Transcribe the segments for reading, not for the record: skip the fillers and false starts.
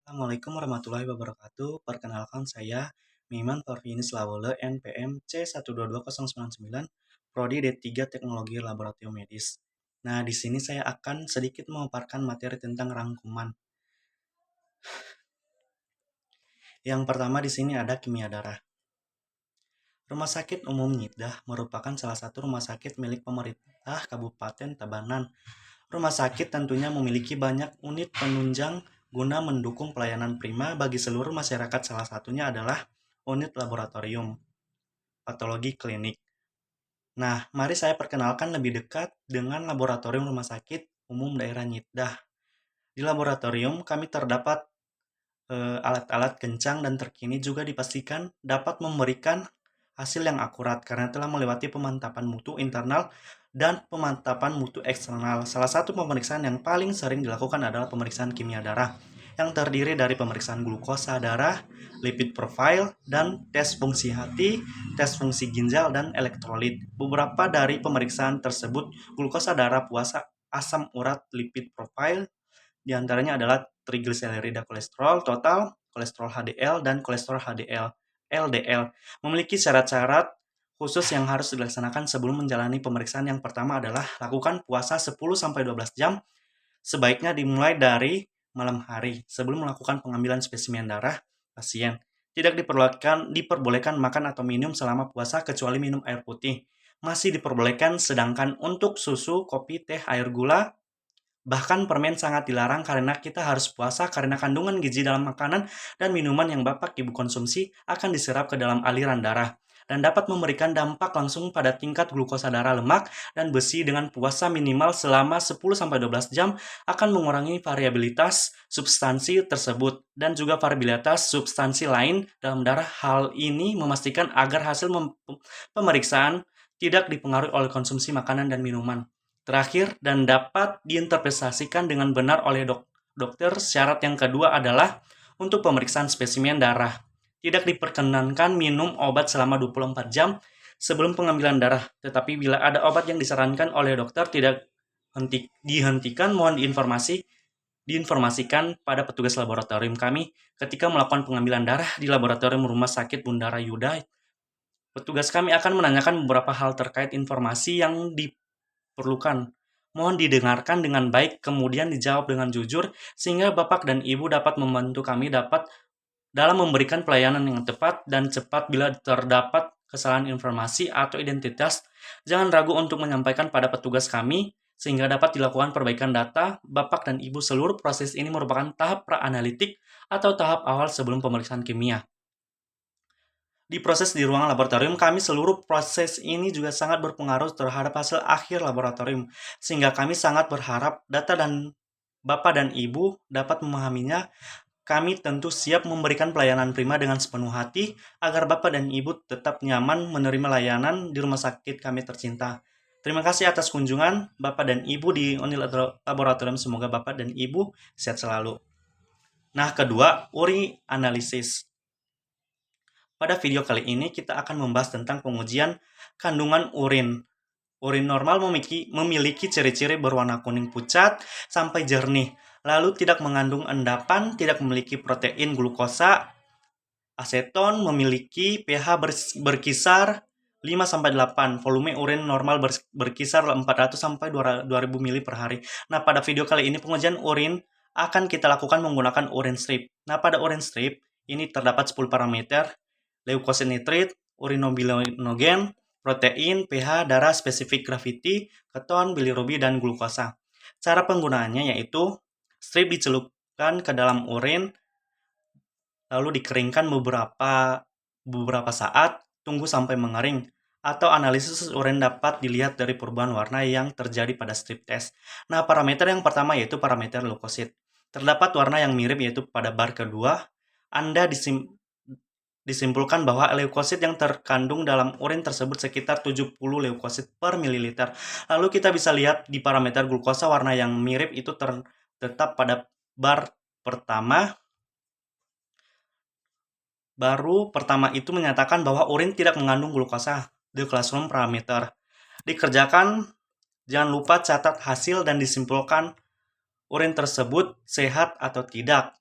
Assalamualaikum warahmatullahi wabarakatuh. Perkenalkan saya Miman Parvinis Lawole, NPM C122099, Prodi D3 Teknologi Laboratorium Medis. Nah, di sini saya akan sedikit memaparkan materi tentang rangkuman. Yang pertama di sini ada kimia darah. Rumah Sakit Umum Nyidah merupakan salah satu rumah sakit milik pemerintah Kabupaten Tabanan. Rumah sakit tentunya memiliki banyak unit penunjang guna mendukung pelayanan prima bagi seluruh masyarakat. Salah satunya adalah unit laboratorium patologi klinik. Nah, mari saya perkenalkan lebih dekat dengan laboratorium Rumah Sakit Umum Daerah Nyidah. Di laboratorium kami terdapat alat-alat kencang dan terkini, juga dipastikan dapat memberikan hasil yang akurat karena telah melewati pemantapan mutu internal dan pemantapan mutu eksternal. Salah satu pemeriksaan yang paling sering dilakukan adalah pemeriksaan kimia darah yang terdiri dari pemeriksaan glukosa darah, lipid profile, dan tes fungsi hati, tes fungsi ginjal, dan elektrolit. Beberapa dari pemeriksaan tersebut, glukosa darah, puasa, asam urat, lipid profile, di antaranya adalah trigliserida kolesterol total, kolesterol HDL, dan kolesterol HDL, LDL. Memiliki syarat-syarat khusus yang harus dilaksanakan sebelum menjalani pemeriksaan. Yang pertama adalah lakukan puasa 10-12 jam, sebaiknya dimulai dari malam hari sebelum melakukan pengambilan spesimen darah pasien. Tidak diperbolehkan makan atau minum selama puasa kecuali minum air putih. Masih diperbolehkan, sedangkan untuk susu, kopi, teh, air gula, bahkan permen sangat dilarang karena kita harus puasa karena kandungan gizi dalam makanan dan minuman yang Bapak Ibu konsumsi akan diserap ke dalam aliran darah dan dapat memberikan dampak langsung pada tingkat glukosa darah, lemak, dan besi. Dengan puasa minimal selama 10-12 jam akan mengurangi variabilitas substansi tersebut dan juga variabilitas substansi lain dalam darah. Hal ini memastikan agar hasil pemeriksaan tidak dipengaruhi oleh konsumsi makanan dan minuman. Terakhir, dan dapat diinterpretasikan dengan benar oleh dokter, syarat yang kedua adalah untuk pemeriksaan spesimen darah. Tidak diperkenankan minum obat selama 24 jam sebelum pengambilan darah, tetapi bila ada obat yang disarankan oleh dokter tidak dihentikan, mohon diinformasikan pada petugas laboratorium kami ketika melakukan pengambilan darah di laboratorium Rumah Sakit Bundara Yuda. Petugas kami akan menanyakan beberapa hal terkait informasi yang perlukan. Mohon didengarkan dengan baik, kemudian dijawab dengan jujur, sehingga Bapak dan Ibu dapat membantu kami dalam memberikan pelayanan yang tepat dan cepat. Bila terdapat kesalahan informasi atau identitas, jangan ragu untuk menyampaikan pada petugas kami, sehingga dapat dilakukan perbaikan data Bapak dan Ibu. Seluruh proses ini merupakan tahap pra-analitik atau tahap awal sebelum pemeriksaan kimia. Di proses di ruang laboratorium kami, seluruh proses ini juga sangat berpengaruh terhadap hasil akhir laboratorium, sehingga kami sangat berharap data dan Bapak dan Ibu dapat memahaminya. Kami tentu siap memberikan pelayanan prima dengan sepenuh hati agar Bapak dan Ibu tetap nyaman menerima layanan di rumah sakit kami tercinta. Terima kasih atas kunjungan Bapak dan Ibu di Unit Laboratorium. Semoga Bapak dan Ibu sehat selalu. Nah, kedua, uri analisis. Pada video kali ini kita akan membahas tentang pengujian kandungan urin. Urin normal memiliki ciri-ciri berwarna kuning pucat sampai jernih, lalu tidak mengandung endapan, tidak memiliki protein glukosa, aseton, memiliki pH berkisar 5-8, volume urin normal berkisar 400-2000 ml per hari. Nah, pada video kali ini pengujian urin akan kita lakukan menggunakan urin strip. Nah, pada urin strip ini terdapat 10 parameter: leukosit nitrit, urinobilinogen, protein, pH, darah, spesifik gravity, keton, bilirubin, dan glukosa. Cara penggunaannya yaitu strip dicelupkan ke dalam urin, lalu dikeringkan beberapa saat, tunggu sampai mengering. Atau analisis urin dapat dilihat dari perubahan warna yang terjadi pada strip test. Nah, parameter yang pertama yaitu parameter leukosit. Terdapat warna yang mirip yaitu pada bar kedua. Anda disimpulkan bahwa leukosit yang terkandung dalam urin tersebut sekitar 70 leukosit per mililiter. Lalu kita bisa lihat di parameter glukosa, warna yang mirip itu tetap pada bar pertama. Baru pertama itu menyatakan bahwa urin tidak mengandung glukosa. The classroom parameter. Dikerjakan, jangan lupa catat hasil dan disimpulkan urin tersebut sehat atau tidak.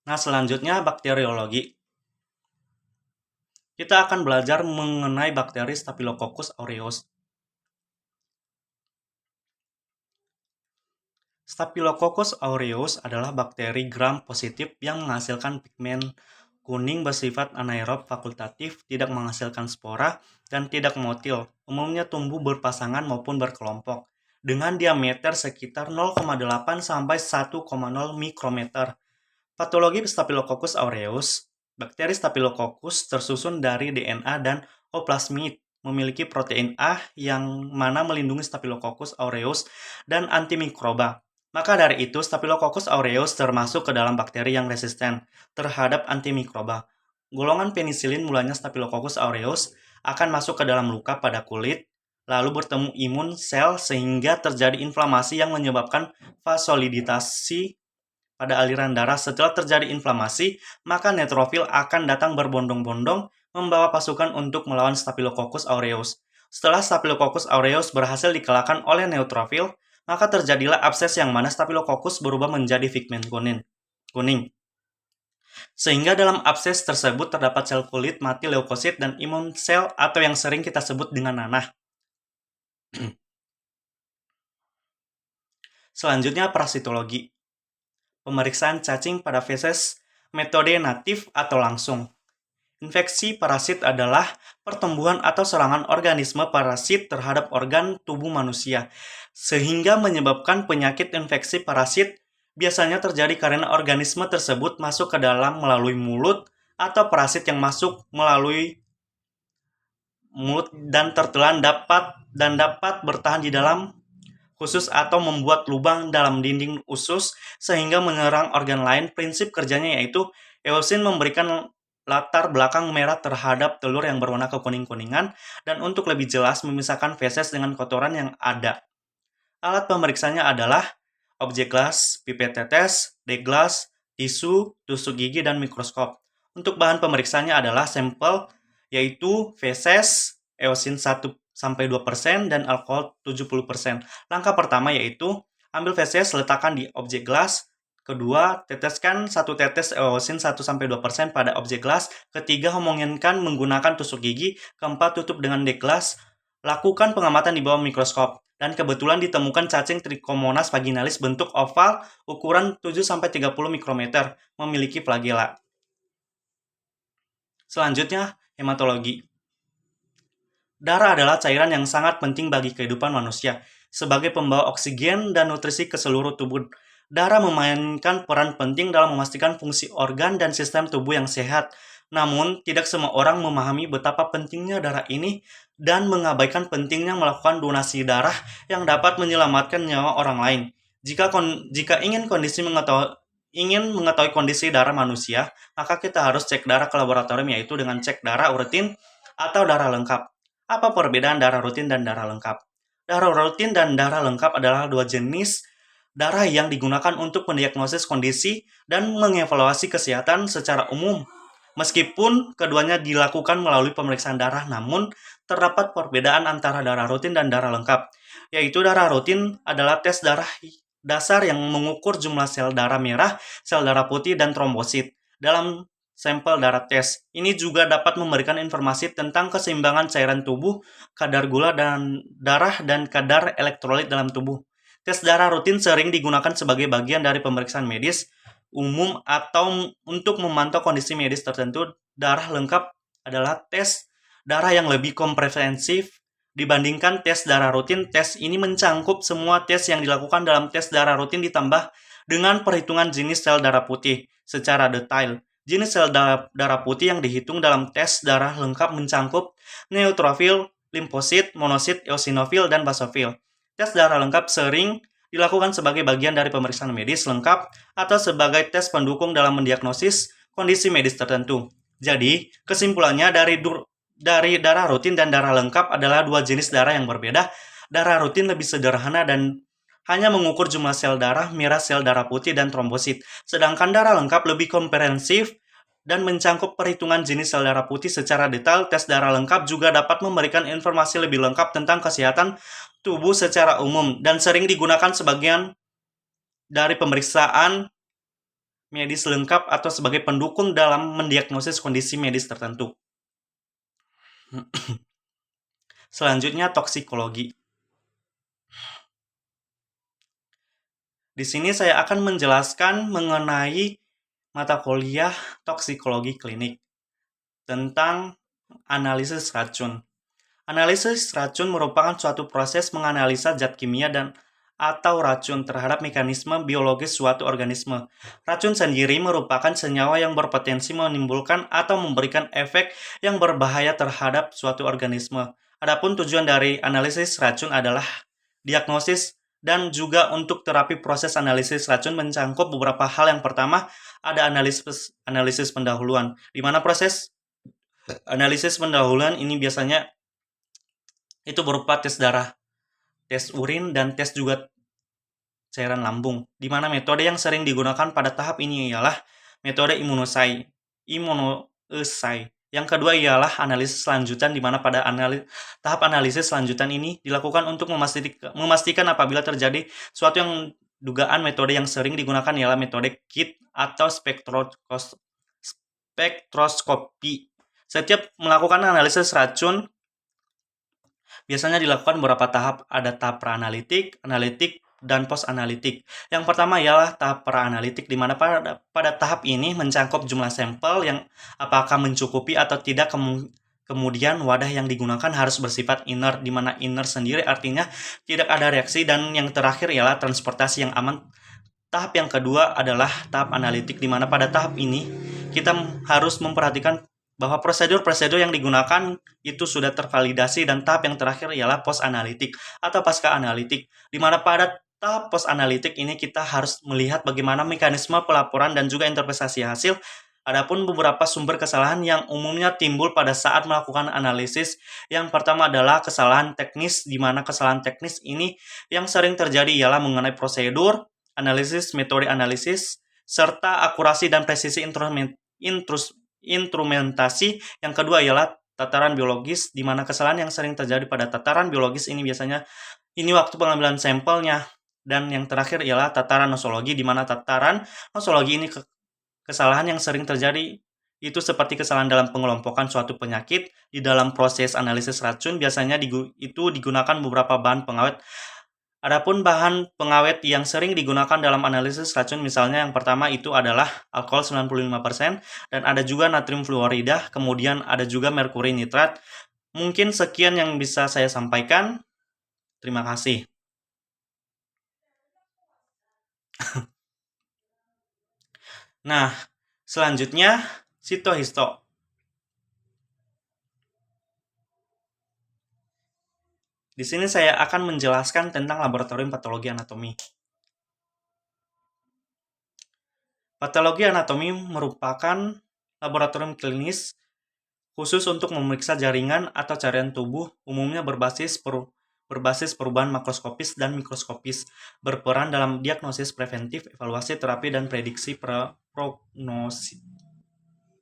Nah, selanjutnya bakteriologi. Kita akan belajar mengenai bakteri Staphylococcus aureus. Staphylococcus aureus adalah bakteri gram positif yang menghasilkan pigmen kuning bersifat anaerob fakultatif, tidak menghasilkan spora, dan tidak motil. Umumnya tumbuh berpasangan maupun berkelompok, dengan diameter sekitar 0,8 sampai 1,0 mikrometer. Patologi Staphylococcus aureus. Bakteri Staphylococcus tersusun dari DNA dan oplasmid, memiliki protein A yang mana melindungi Staphylococcus aureus dan antimikroba. Maka dari itu, Staphylococcus aureus termasuk ke dalam bakteri yang resisten terhadap antimikroba. Golongan penisilin mulanya Staphylococcus aureus akan masuk ke dalam luka pada kulit, lalu bertemu imun sel sehingga terjadi inflamasi yang menyebabkan vasoliditasi pada aliran darah. Setelah terjadi inflamasi, maka neutrofil akan datang berbondong-bondong membawa pasukan untuk melawan Staphylococcus aureus. Setelah Staphylococcus aureus berhasil dikalahkan oleh neutrofil, maka terjadilah abses yang mana Staphylococcus berubah menjadi pigmen kuning. Sehingga dalam abses tersebut terdapat sel kulit mati leukosit dan imun sel atau yang sering kita sebut dengan nanah. Selanjutnya parasitologi. Pemeriksaan cacing pada feses, metode natif atau langsung. Infeksi parasit adalah pertumbuhan atau serangan organisme parasit terhadap organ tubuh manusia, sehingga menyebabkan penyakit infeksi parasit. Biasanya terjadi karena organisme tersebut masuk ke dalam melalui mulut, atau parasit yang masuk melalui mulut dan tertelan dapat bertahan di dalam khusus atau membuat lubang dalam dinding usus sehingga menyerang organ lain. Prinsip kerjanya yaitu eosin memberikan latar belakang merah terhadap telur yang berwarna kekuning-kuningan dan untuk lebih jelas memisahkan feses dengan kotoran yang ada. Alat pemeriksanya adalah objek gelas, pipet tetes, deglas, tisu, tusuk gigi, dan mikroskop. Untuk bahan pemeriksanya adalah sampel yaitu feses, eosin 1-2% dan alkohol 70%. Langkah pertama yaitu ambil feses, letakkan di objek gelas. Kedua, teteskan 1 tetes eosin 1-2% pada objek gelas. Ketiga, homogenkan menggunakan tusuk gigi. Keempat, tutup dengan deglas. Lakukan pengamatan di bawah mikroskop. Dan kebetulan ditemukan cacing Trichomonas vaginalis bentuk oval ukuran 7-30 mikrometer, memiliki flagela. Selanjutnya, hematologi. Darah adalah cairan yang sangat penting bagi kehidupan manusia. Sebagai pembawa oksigen dan nutrisi ke seluruh tubuh, darah memainkan peran penting dalam memastikan fungsi organ dan sistem tubuh yang sehat. Namun, tidak semua orang memahami betapa pentingnya darah ini dan mengabaikan pentingnya melakukan donasi darah yang dapat menyelamatkan nyawa orang lain. Jika ingin mengetahui kondisi darah manusia, maka kita harus cek darah ke laboratorium, yaitu dengan cek darah rutin atau darah lengkap. Apa perbedaan darah rutin dan darah lengkap? Darah rutin dan darah lengkap adalah dua jenis darah yang digunakan untuk mendiagnosis kondisi dan mengevaluasi kesehatan secara umum. Meskipun keduanya dilakukan melalui pemeriksaan darah, namun terdapat perbedaan antara darah rutin dan darah lengkap, yaitu darah rutin adalah tes darah dasar yang mengukur jumlah sel darah merah, sel darah putih, dan trombosit dalam sampel darah tes. Ini juga dapat memberikan informasi tentang keseimbangan cairan tubuh, kadar gula dan darah, dan kadar elektrolit dalam tubuh. Tes darah rutin sering digunakan sebagai bagian dari pemeriksaan medis umum atau untuk memantau kondisi medis tertentu. Darah lengkap adalah tes darah yang lebih komprehensif dibandingkan tes darah rutin. Tes ini mencangkup semua tes yang dilakukan dalam tes darah rutin ditambah dengan perhitungan jenis sel darah putih secara detail. Jenis sel darah putih yang dihitung dalam tes darah lengkap mencangkup neutrofil, limfosit, monosit, eosinofil, dan basofil. Tes darah lengkap sering dilakukan sebagai bagian dari pemeriksaan medis lengkap atau sebagai tes pendukung dalam mendiagnosis kondisi medis tertentu. Jadi, kesimpulannya dari darah rutin dan darah lengkap adalah dua jenis darah yang berbeda. Darah rutin lebih sederhana dan hanya mengukur jumlah sel darah merah, sel darah putih, dan trombosit. Sedangkan darah lengkap lebih komprehensif dan mencangkup perhitungan jenis sel darah putih secara detail. Tes darah lengkap juga dapat memberikan informasi lebih lengkap tentang kesehatan tubuh secara umum dan sering digunakan sebagian dari pemeriksaan medis lengkap atau sebagai pendukung dalam mendiagnosis kondisi medis tertentu. Selanjutnya, toksikologi. Di sini saya akan menjelaskan mengenai mata kuliah toksikologi klinik tentang analisis racun. Analisis racun merupakan suatu proses menganalisa zat kimia dan atau racun terhadap mekanisme biologis suatu organisme. Racun sendiri merupakan senyawa yang berpotensi menimbulkan atau memberikan efek yang berbahaya terhadap suatu organisme. Adapun tujuan dari analisis racun adalah diagnosis dan juga untuk terapi. Proses analisis racun mencakup beberapa hal. Yang pertama, ada analisis pendahuluan, di mana proses analisis pendahuluan ini biasanya itu berupa tes darah, tes urin, dan tes juga cairan lambung, di mana metode yang sering digunakan pada tahap ini ialah metode imunoesai. Yang kedua ialah analisis lanjutan, di mana pada tahap analisis lanjutan ini dilakukan untuk memastikan apabila terjadi suatu yang dugaan. Metode yang sering digunakan ialah metode KIT atau spektroskopi. Setiap melakukan analisis racun biasanya dilakukan beberapa tahap. Ada tahap pra-analitik, analitik, dan post-analitik. Yang pertama ialah tahap pra-analitik, di mana pada tahap ini mencakup jumlah sampel yang apakah mencukupi atau tidak. Kemudian wadah yang digunakan harus bersifat inert, di mana inert sendiri artinya tidak ada reaksi. Dan yang terakhir ialah transportasi yang aman. Tahap yang kedua adalah tahap analitik, di mana pada tahap ini kita harus memperhatikan bahwa prosedur-prosedur yang digunakan itu sudah tervalidasi. Dan tahap yang terakhir ialah post-analitik atau pasca-analitik, di mana pada tahap post-analitik ini kita harus melihat bagaimana mekanisme pelaporan dan juga interpretasi hasil. Adapun beberapa sumber kesalahan yang umumnya timbul pada saat melakukan analisis. Yang pertama adalah kesalahan teknis, di mana kesalahan teknis ini yang sering terjadi ialah mengenai prosedur analisis, metode analisis, serta akurasi dan presisi instrumentasi. Yang kedua ialah tataran biologis, di mana kesalahan yang sering terjadi pada tataran biologis ini biasanya ini waktu pengambilan sampelnya. Dan yang terakhir ialah tataran nosologi, di mana tataran nosologi ini kesalahan yang sering terjadi itu seperti kesalahan dalam pengelompokan suatu penyakit. Di dalam proses analisis racun biasanya itu digunakan beberapa bahan pengawet. Adapun bahan pengawet yang sering digunakan dalam analisis racun, misalnya yang pertama itu adalah alkohol 95%, dan ada juga natrium fluorida, kemudian ada juga merkuri nitrat. Mungkin sekian yang bisa saya sampaikan. Terima kasih. Nah, selanjutnya sitohisto. Di sini saya akan menjelaskan tentang laboratorium patologi anatomi. Patologi anatomi merupakan laboratorium klinis khusus untuk memeriksa jaringan atau carian tubuh, umumnya berbasis perubahan makroskopis dan mikroskopis, berperan dalam diagnosis preventif, evaluasi terapi, dan prediksi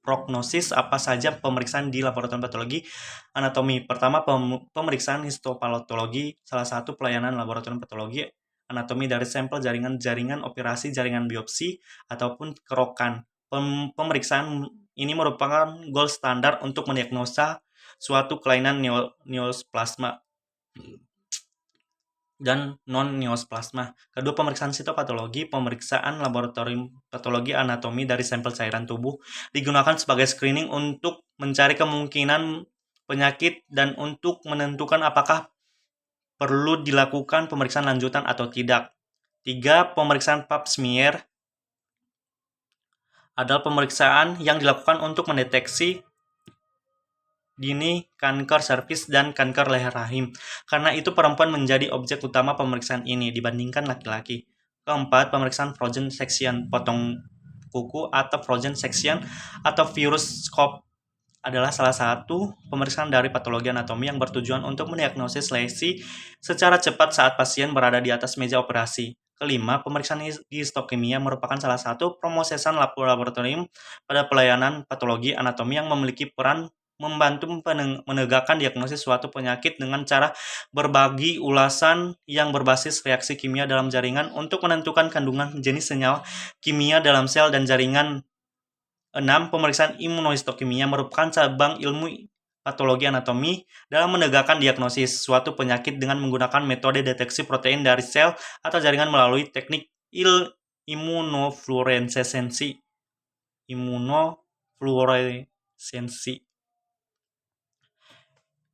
prognosis. Apa saja pemeriksaan di laboratorium patologi anatomi? Pertama, pemeriksaan histopatologi, salah satu pelayanan laboratorium patologi anatomi dari sampel jaringan operasi, jaringan biopsi, ataupun kerokan. Pemeriksaan ini merupakan gold standar untuk mendiagnosa suatu kelainan neoplasma dan non-neoplasma. Kedua, pemeriksaan sitopatologi, pemeriksaan laboratorium patologi anatomi dari sampel cairan tubuh, digunakan sebagai screening untuk mencari kemungkinan penyakit dan untuk menentukan apakah perlu dilakukan pemeriksaan lanjutan atau tidak. 3. Pemeriksaan pap smear adalah pemeriksaan yang dilakukan untuk mendeteksi dini kanker serviks dan kanker leher rahim. Karena itu perempuan menjadi objek utama pemeriksaan ini dibandingkan laki-laki. Keempat, pemeriksaan frozen section, potong kuku atau frozen section atau virus scope adalah salah satu pemeriksaan dari patologi anatomi yang bertujuan untuk mendiagnosis lesi secara cepat saat pasien berada di atas meja operasi. Kelima, pemeriksaan histokimia merupakan salah satu promosesan laboratorium pada pelayanan patologi anatomi yang memiliki peran membantu menegakkan diagnosis suatu penyakit dengan cara berbagi ulasan yang berbasis reaksi kimia dalam jaringan untuk menentukan kandungan jenis senyawa kimia dalam sel dan jaringan. 6. Pemeriksaan imunohistokimia merupakan cabang ilmu patologi anatomi dalam menegakkan diagnosis suatu penyakit dengan menggunakan metode deteksi protein dari sel atau jaringan melalui teknik imunofluoresensi.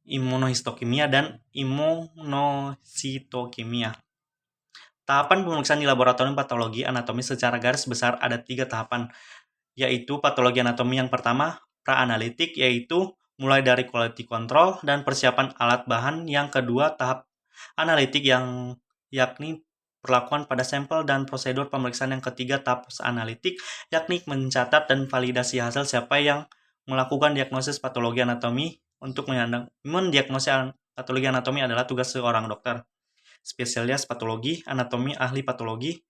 Imunohistokimia dan imunositokimia. Tahapan pemeriksaan di laboratorium patologi anatomi secara garis besar ada 3 tahapan, yaitu patologi anatomi yang pertama, pra-analitik, yaitu mulai dari quality control dan persiapan alat bahan. Yang kedua, tahap analitik yakni perlakuan pada sampel dan prosedur pemeriksaan. Yang ketiga, tahap post-analitik, yakni mencatat dan validasi hasil. Siapa yang melakukan diagnosis patologi anatomi? Untuk mendiagnosis patologi anatomi adalah tugas seorang dokter. Spesialis patologi anatomi, ahli patologi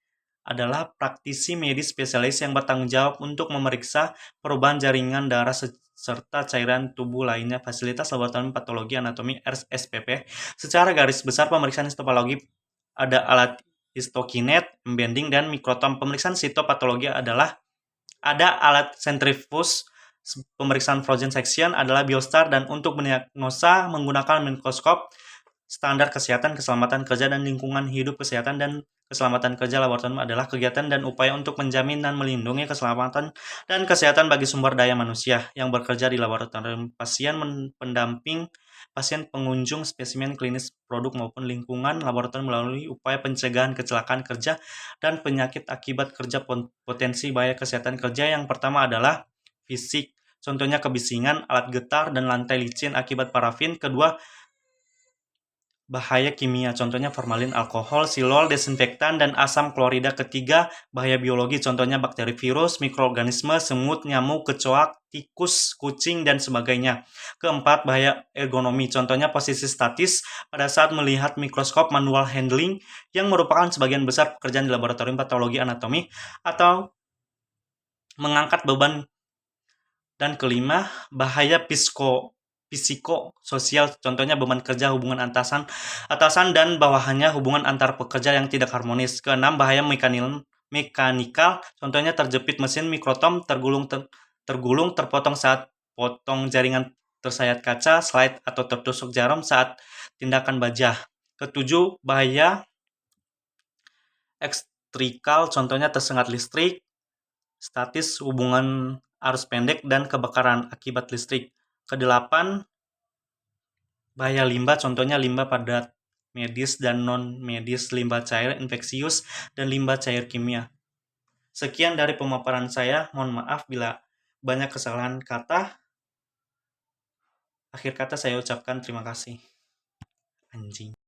adalah praktisi medis spesialis yang bertanggung jawab untuk memeriksa perubahan jaringan darah serta cairan tubuh lainnya. Fasilitas laboratorium patologi anatomi (RSPP). Secara garis besar, pemeriksaan histopatologi ada alat histokinet, embending, dan mikrotom. Pemeriksaan sitopatologi adalah ada alat sentrifuge. Pemeriksaan frozen section adalah biostar, dan untuk mendiagnosa menggunakan mikroskop. Standar kesehatan, keselamatan kerja, dan lingkungan hidup. Kesehatan dan keselamatan kerja laboratorium adalah kegiatan dan upaya untuk menjamin dan melindungi keselamatan dan kesehatan bagi sumber daya manusia yang bekerja di laboratorium, pasien pendamping, pasien pengunjung, spesimen klinis, produk maupun lingkungan laboratorium melalui upaya pencegahan kecelakaan kerja dan penyakit akibat kerja. Potensi bahaya kesehatan kerja yang pertama adalah fisik, contohnya kebisingan, alat getar, dan lantai licin akibat parafin. Kedua, bahaya kimia, contohnya formalin, alkohol, silol, desinfektan, dan asam klorida. Ketiga, bahaya biologi, contohnya bakteri, virus, mikroorganisme, semut, nyamuk, kecoak, tikus, kucing, dan sebagainya. Keempat, bahaya ergonomi, contohnya posisi statis pada saat melihat mikroskop, manual handling, yang merupakan sebagian besar pekerjaan di laboratorium patologi anatomi, atau mengangkat beban. Dan kelima, bahaya psikososial, contohnya beban kerja, hubungan atasan dan bawahannya, hubungan antar pekerja yang tidak harmonis. Keenam, bahaya mekanikal, contohnya terjepit mesin, mikrotom, tergulung, terpotong saat potong jaringan, tersayat kaca, slide, atau tertusuk jarum saat tindakan baja. Ketujuh, bahaya ekstrikal, contohnya tersengat listrik, statis, hubungan arus pendek, dan kebakaran akibat listrik. Kedelapan, bahaya limbah, contohnya limbah padat medis dan non-medis, limbah cair infeksius, dan limbah cair kimia. Sekian dari pemaparan saya. Mohon maaf bila banyak kesalahan kata. Akhir kata saya ucapkan terima kasih. Anjing.